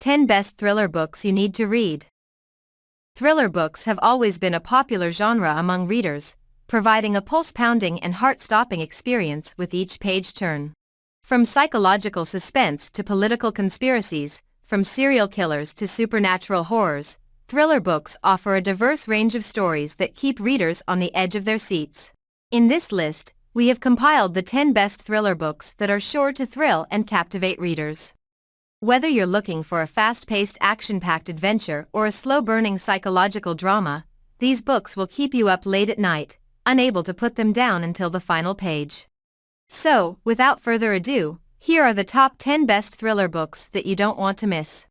10 Best Thriller Books You Need to Read. Thriller books have always been a popular genre among readers, providing a pulse-pounding and heart-stopping experience with each page turn. From psychological suspense to political conspiracies, from serial killers to supernatural horrors, thriller books offer a diverse range of stories that keep readers on the edge of their seats. In this list, we have compiled the 10 best thriller books that are sure to thrill and captivate readers. Whether you're looking for a fast-paced action-packed adventure or a slow-burning psychological drama, these books will keep you up late at night, unable to put them down until the final page. So, without further ado, here are the top 10 best thriller books that you don't want to miss.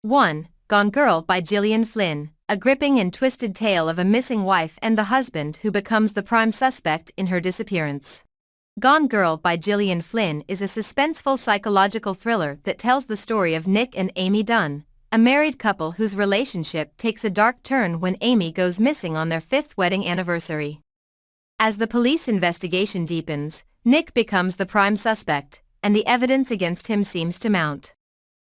1. Gone Girl by Gillian Flynn, a gripping and twisted tale of a missing wife and the husband who becomes the prime suspect in her disappearance. Gone Girl by Gillian Flynn is a suspenseful psychological thriller that tells the story of Nick and Amy Dunn, a married couple whose relationship takes a dark turn when Amy goes missing on their 5th wedding anniversary. As the police investigation deepens, Nick becomes the prime suspect, and the evidence against him seems to mount.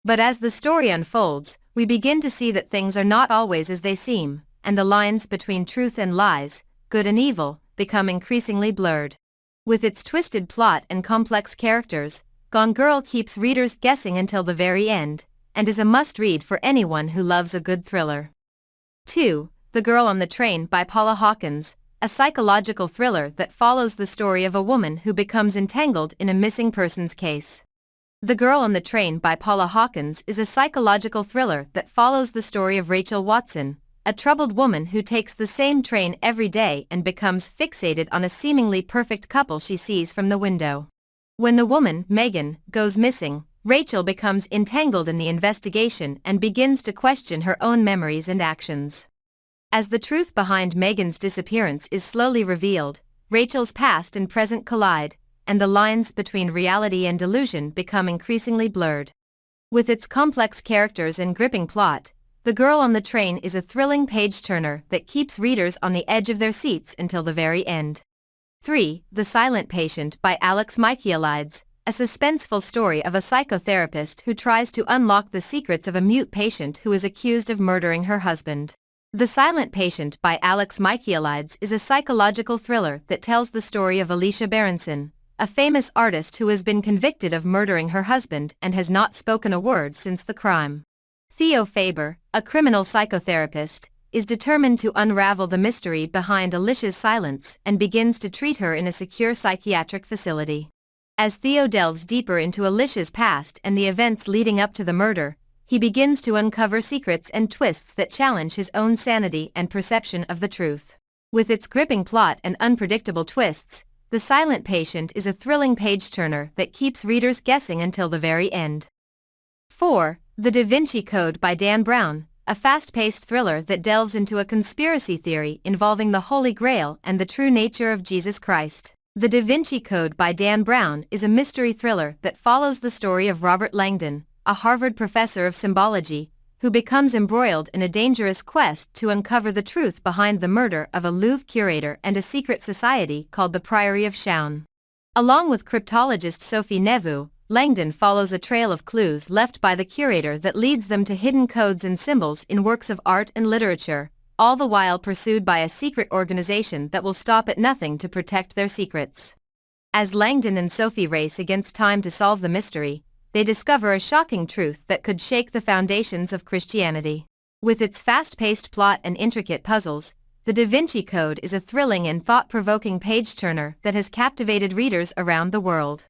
But as the story unfolds, we begin to see that things are not always as they seem, and the lines between truth and lies, good and evil, become increasingly blurred. With its twisted plot and complex characters, Gone Girl keeps readers guessing until the very end, and is a must-read for anyone who loves a good thriller. 2. The Girl on the Train by Paula Hawkins, a psychological thriller that follows the story of a woman who becomes entangled in a missing persons case. The Girl on the Train by Paula Hawkins is a psychological thriller that follows the story of Rachel Watson, a troubled woman who takes the same train every day and becomes fixated on a seemingly perfect couple she sees from the window. When the woman, Megan, goes missing, Rachel becomes entangled in the investigation and begins to question her own memories and actions. As the truth behind Megan's disappearance is slowly revealed, Rachel's past and present collide, and the lines between reality and delusion become increasingly blurred. With its complex characters and gripping plot, The Girl on the Train is a thrilling page-turner that keeps readers on the edge of their seats until the very end. 3. The Silent Patient by Alex Michaelides, a suspenseful story of a psychotherapist who tries to unlock the secrets of a mute patient who is accused of murdering her husband. The Silent Patient by Alex Michaelides is a psychological thriller that tells the story of Alicia Berenson, a famous artist who has been convicted of murdering her husband and has not spoken a word since the crime. Theo Faber, a criminal psychotherapist, is determined to unravel the mystery behind Alicia's silence and begins to treat her in a secure psychiatric facility. As Theo delves deeper into Alicia's past and the events leading up to the murder, he begins to uncover secrets and twists that challenge his own sanity and perception of the truth. With its gripping plot and unpredictable twists, The Silent Patient is a thrilling page-turner that keeps readers guessing until the very end. 4. The Da Vinci Code by Dan Brown, a fast-paced thriller that delves into a conspiracy theory involving the Holy Grail and the true nature of Jesus Christ. The Da Vinci Code by Dan Brown is a mystery thriller that follows the story of Robert Langdon, a Harvard professor of symbology, who becomes embroiled in a dangerous quest to uncover the truth behind the murder of a Louvre curator and a secret society called the Priory of Chaon. Along with cryptologist Sophie Neveu, Langdon follows a trail of clues left by the curator that leads them to hidden codes and symbols in works of art and literature, all the while pursued by a secret organization that will stop at nothing to protect their secrets. As Langdon and Sophie race against time to solve the mystery, they discover a shocking truth that could shake the foundations of Christianity. With its fast-paced plot and intricate puzzles, The Da Vinci Code is a thrilling and thought-provoking page-turner that has captivated readers around the world.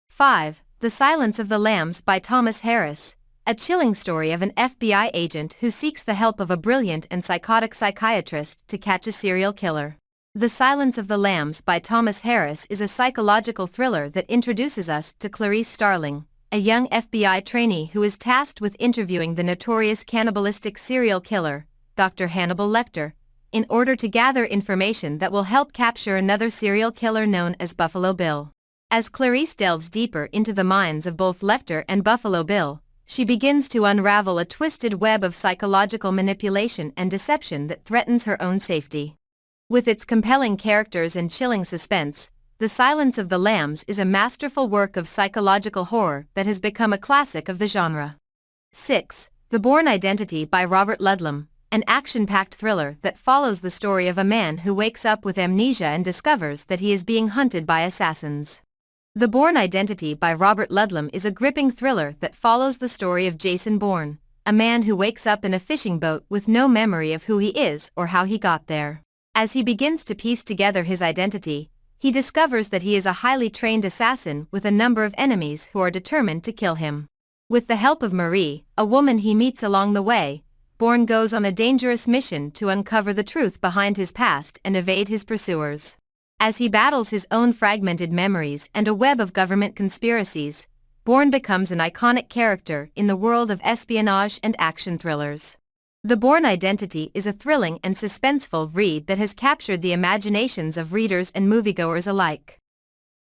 5. The Silence of the Lambs by Thomas Harris, a chilling story of an FBI agent who seeks the help of a brilliant and psychotic psychiatrist to catch a serial killer. The Silence of the Lambs by Thomas Harris is a psychological thriller that introduces us to Clarice Starling, a young FBI trainee who is tasked with interviewing the notorious cannibalistic serial killer, Dr. Hannibal Lecter, in order to gather information that will help capture another serial killer known as Buffalo Bill. As Clarice delves deeper into the minds of both Lecter and Buffalo Bill, she begins to unravel a twisted web of psychological manipulation and deception that threatens her own safety. With its compelling characters and chilling suspense, The Silence of the Lambs is a masterful work of psychological horror that has become a classic of the genre. 6. The Bourne Identity by Robert Ludlum, an action-packed thriller that follows the story of a man who wakes up with amnesia and discovers that he is being hunted by assassins. The Bourne Identity by Robert Ludlum is a gripping thriller that follows the story of Jason Bourne, a man who wakes up in a fishing boat with no memory of who he is or how he got there. As he begins to piece together his identity, he discovers that he is a highly trained assassin with a number of enemies who are determined to kill him. With the help of Marie, a woman he meets along the way, Bourne goes on a dangerous mission to uncover the truth behind his past and evade his pursuers. As he battles his own fragmented memories and a web of government conspiracies, Bourne becomes an iconic character in the world of espionage and action thrillers. The Bourne Identity is a thrilling and suspenseful read that has captured the imaginations of readers and moviegoers alike.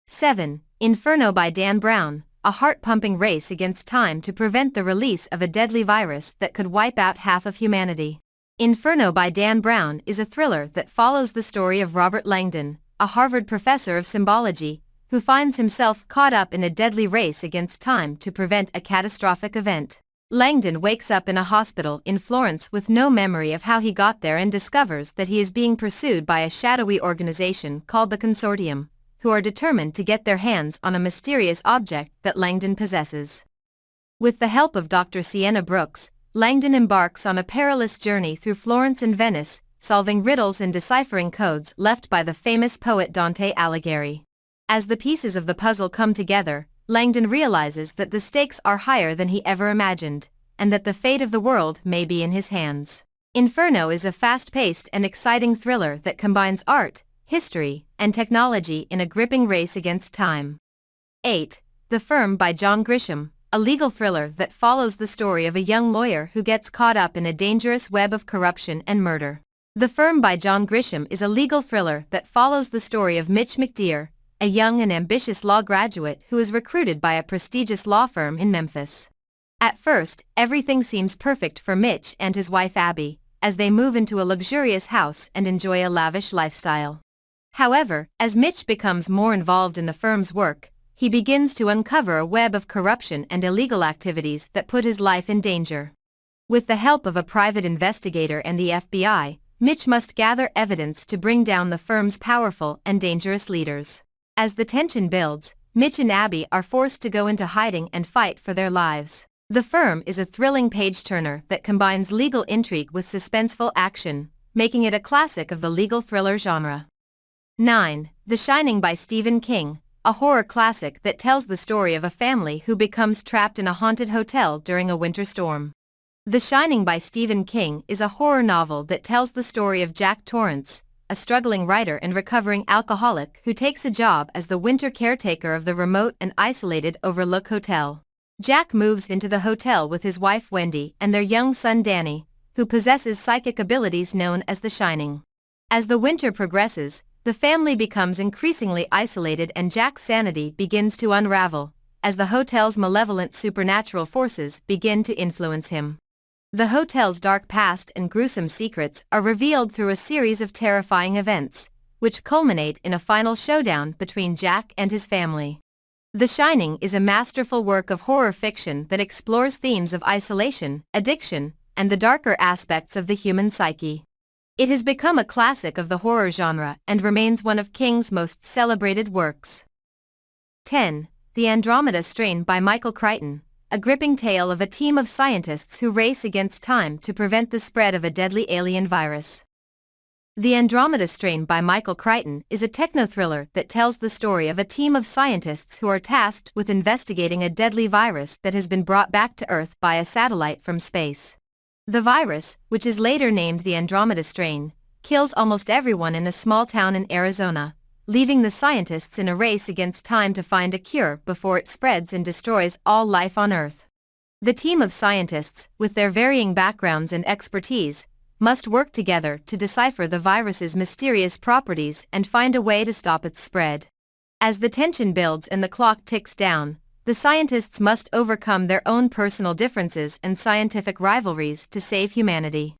7. Inferno by Dan Brown, a heart-pumping race against time to prevent the release of a deadly virus that could wipe out half of humanity. Inferno by Dan Brown is a thriller that follows the story of Robert Langdon, a Harvard professor of symbology, who finds himself caught up in a deadly race against time to prevent a catastrophic event. Langdon wakes up in a hospital in Florence with no memory of how he got there and discovers that he is being pursued by a shadowy organization called the Consortium, who are determined to get their hands on a mysterious object that Langdon possesses. With the help of Dr. Sienna Brooks, Langdon embarks on a perilous journey through Florence and Venice, solving riddles and deciphering codes left by the famous poet Dante Alighieri. As the pieces of the puzzle come together, Langdon realizes that the stakes are higher than he ever imagined, and that the fate of the world may be in his hands. Inferno is a fast-paced and exciting thriller that combines art, history, and technology in a gripping race against time. 8. The Firm by John Grisham, a legal thriller that follows the story of a young lawyer who gets caught up in a dangerous web of corruption and murder. The Firm by John Grisham is a legal thriller that follows the story of Mitch McDear, a young and ambitious law graduate who is recruited by a prestigious law firm in Memphis. At first, everything seems perfect for Mitch and his wife Abby, as they move into a luxurious house and enjoy a lavish lifestyle. However, as Mitch becomes more involved in the firm's work, he begins to uncover a web of corruption and illegal activities that put his life in danger. With the help of a private investigator and the FBI, Mitch must gather evidence to bring down the firm's powerful and dangerous leaders. As the tension builds, Mitch and Abby are forced to go into hiding and fight for their lives. The Firm is a thrilling page-turner that combines legal intrigue with suspenseful action, making it a classic of the legal thriller genre. 9. The Shining by Stephen King, a horror classic that tells the story of a family who becomes trapped in a haunted hotel during a winter storm. The Shining by Stephen King is a horror novel that tells the story of Jack Torrance, a struggling writer and recovering alcoholic who takes a job as the winter caretaker of the remote and isolated Overlook Hotel. Jack moves into the hotel with his wife Wendy and their young son Danny, who possesses psychic abilities known as the Shining. As the winter progresses, the family becomes increasingly isolated and Jack's sanity begins to unravel, as the hotel's malevolent supernatural forces begin to influence him. The hotel's dark past and gruesome secrets are revealed through a series of terrifying events, which culminate in a final showdown between Jack and his family. The Shining is a masterful work of horror fiction that explores themes of isolation, addiction, and the darker aspects of the human psyche. It has become a classic of the horror genre and remains one of King's most celebrated works. 10. The Andromeda Strain by Michael Crichton, a gripping tale of a team of scientists who race against time to prevent the spread of a deadly alien virus. The Andromeda Strain by Michael Crichton is a techno-thriller that tells the story of a team of scientists who are tasked with investigating a deadly virus that has been brought back to Earth by a satellite from space. The virus, which is later named the Andromeda Strain, kills almost everyone in a small town in Arizona, leaving the scientists in a race against time to find a cure before it spreads and destroys all life on Earth. The team of scientists, with their varying backgrounds and expertise, must work together to decipher the virus's mysterious properties and find a way to stop its spread. As the tension builds and the clock ticks down, the scientists must overcome their own personal differences and scientific rivalries to save humanity.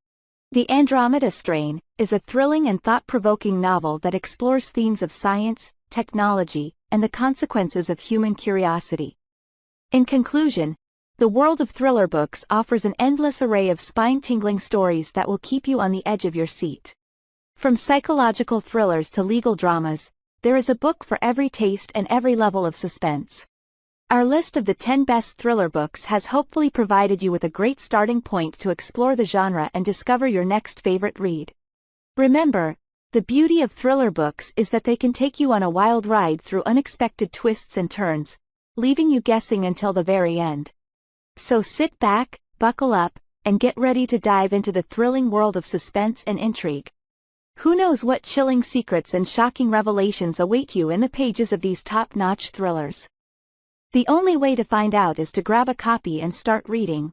The Andromeda Strain is a thrilling and thought-provoking novel that explores themes of science, technology, and the consequences of human curiosity. In conclusion, The world of thriller books offers an endless array of spine-tingling stories that will keep you on the edge of your seat. From psychological thrillers to legal dramas, there is a book for every taste and every level of suspense. Our list of the 10 best thriller books has hopefully provided you with a great starting point to explore the genre and discover your next favorite read. Remember, the beauty of thriller books is that they can take you on a wild ride through unexpected twists and turns, leaving you guessing until the very end. So sit back, buckle up, and get ready to dive into the thrilling world of suspense and intrigue. Who knows what chilling secrets and shocking revelations await you in the pages of these top-notch thrillers? The only way to find out is to grab a copy and start reading.